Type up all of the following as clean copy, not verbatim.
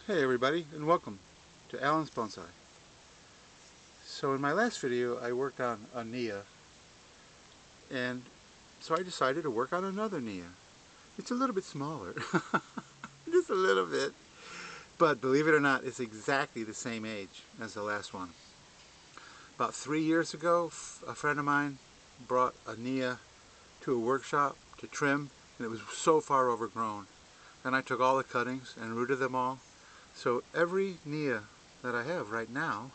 Hey everybody, and welcome to Alan's Bonsai. So in my last video I worked on a Neea, and so I decided to work on another Neea. It's a little bit smaller, just a little bit, but believe it or not, it's exactly the same age as the last one. About 3 years ago, a friend of mine brought a Neea to a workshop to trim, and it was so far overgrown. And I took all the cuttings and rooted them all. So every Neea that I have right now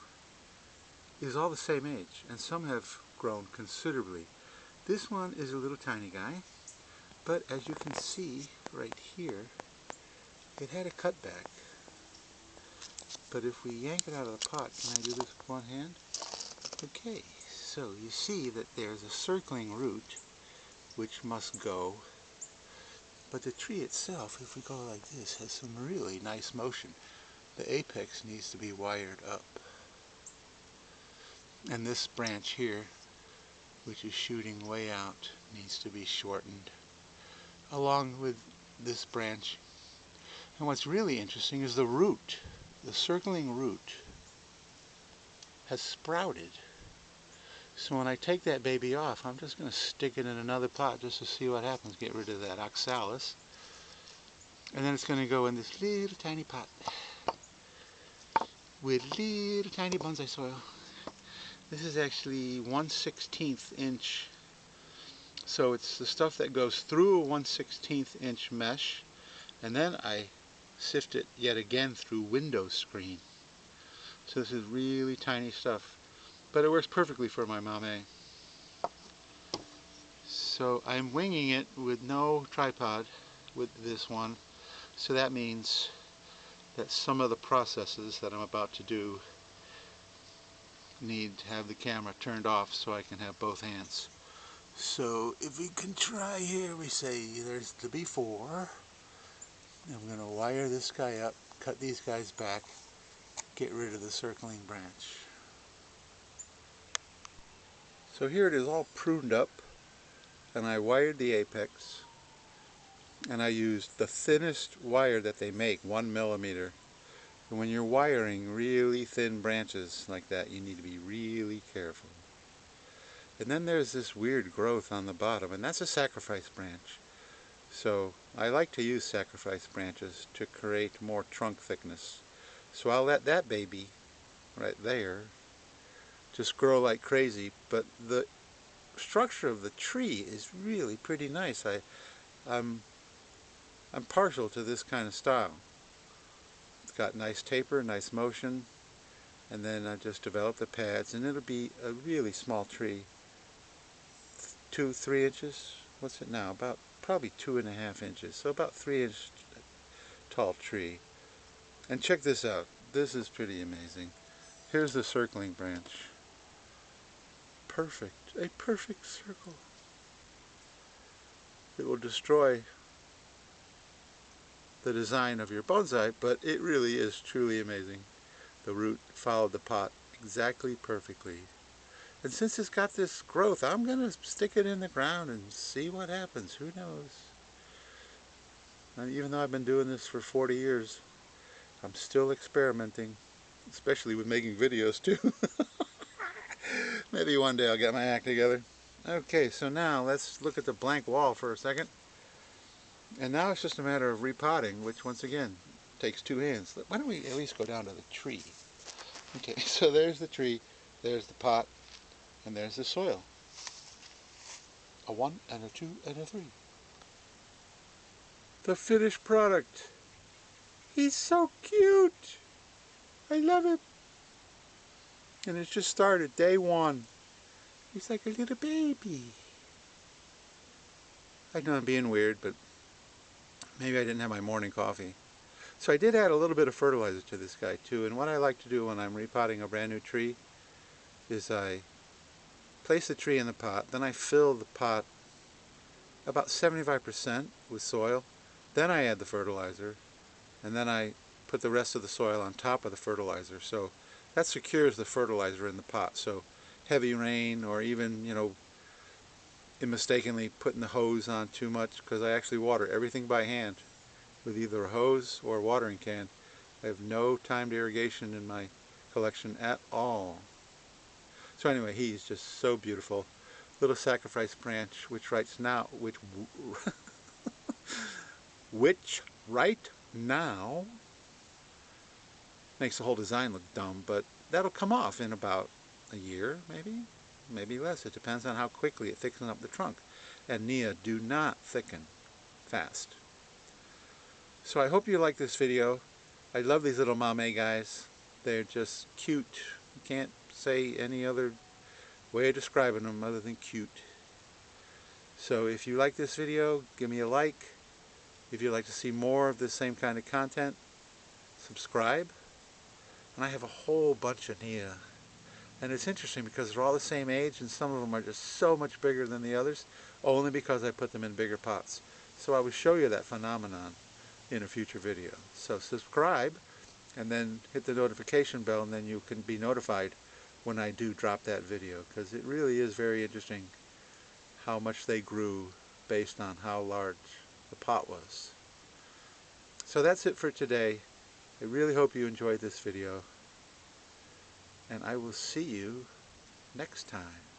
is all the same age, and some have grown considerably. This one is a little tiny guy, but as you can see right here, it had a cutback. But if we yank it out of the pot, can I do this with one hand? Okay, so you see that there's a circling root which must go, but the tree itself, if we go like this, has some really nice motion. The apex needs to be wired up. And this branch here, which is shooting way out, needs to be shortened along with this branch. And what's really interesting is the root. The circling root has sprouted. So when I take that baby off, I'm just going to stick it in another pot just to see what happens. Get rid of that oxalis. And then it's going to go in this little tiny pot with little tiny bonsai soil. This is actually 1/16 inch. So it's the stuff that goes through a 1/16 inch mesh, and then I sift it yet again through window screen. So this is really tiny stuff, but it works perfectly for my Mame. So I'm winging it with no tripod with this one, so that means that some of the processes that I'm about to do need to have the camera turned off so I can have both hands. So if we can try here, we say there's the before. I'm going to wire this guy up, cut these guys back, get rid of the circling branch. So here it is all pruned up, and I wired the apex, and I used the thinnest wire that they make, 1 millimeter. And when you're wiring really thin branches like that, you need to be really careful. And then there's this weird growth on the bottom, and that's a sacrifice branch. So I like to use sacrifice branches to create more trunk thickness. So I'll let that baby right there just grow like crazy, but the structure of the tree is really pretty nice. I'm partial to this kind of style. It's got nice taper, nice motion, and then I just develop the pads, and it'll be a really small tree. 2-3 inches. What's it now? About probably 2.5 inches. So about 3-inch tall tree. And check this out. This is pretty amazing. Here's the circling branch. Perfect. A perfect circle. It will destroy the design of your bonsai, but it really is truly amazing. The root followed the pot exactly perfectly. And since it's got this growth, I'm going to stick it in the ground and see what happens. Who knows? And even though I've been doing this for 40 years, I'm still experimenting, especially with making videos too. Maybe one day I'll get my act together. Okay, so now let's look at the blank wall for a second. And now it's just a matter of repotting, which once again takes 2 hands. Why don't we at least go down to the tree? Okay, so there's the tree, there's the pot, and there's the soil. A 1 and a 2 and a 3. The finished product. He's so cute. I love it. And it's just started, day 1. He's like a little baby. I know I'm being weird, but maybe I didn't have my morning coffee. So I did add a little bit of fertilizer to this guy too. And what I like to do when I'm repotting a brand new tree is I place the tree in the pot, then I fill the pot about 75% with soil, then I add the fertilizer, and then I put the rest of the soil on top of the fertilizer. So that secures the fertilizer in the pot. So heavy rain, or even, mistakenly putting the hose on too much, because I actually water everything by hand with either a hose or a watering can. I have no timed irrigation in my collection at all. So anyway, he's just so beautiful. Little sacrifice branch, which right now makes the whole design look dumb, but that'll come off in about a year, maybe less. It depends on how quickly it thickens up the trunk. And Neea do not thicken fast. So I hope you like this video. I love these little Mame guys. They're just cute. You can't say any other way of describing them other than cute. So if you like this video, give me a like. If you'd like to see more of this same kind of content, subscribe. And I have a whole bunch of Neea. And it's interesting because they're all the same age, and some of them are just so much bigger than the others, only because I put them in bigger pots. So I will show you that phenomenon in a future video. So subscribe, and then hit the notification bell, and then you can be notified when I do drop that video, because it really is very interesting how much they grew based on how large the pot was. So that's it for today. I really hope you enjoyed this video, and I will see you next time.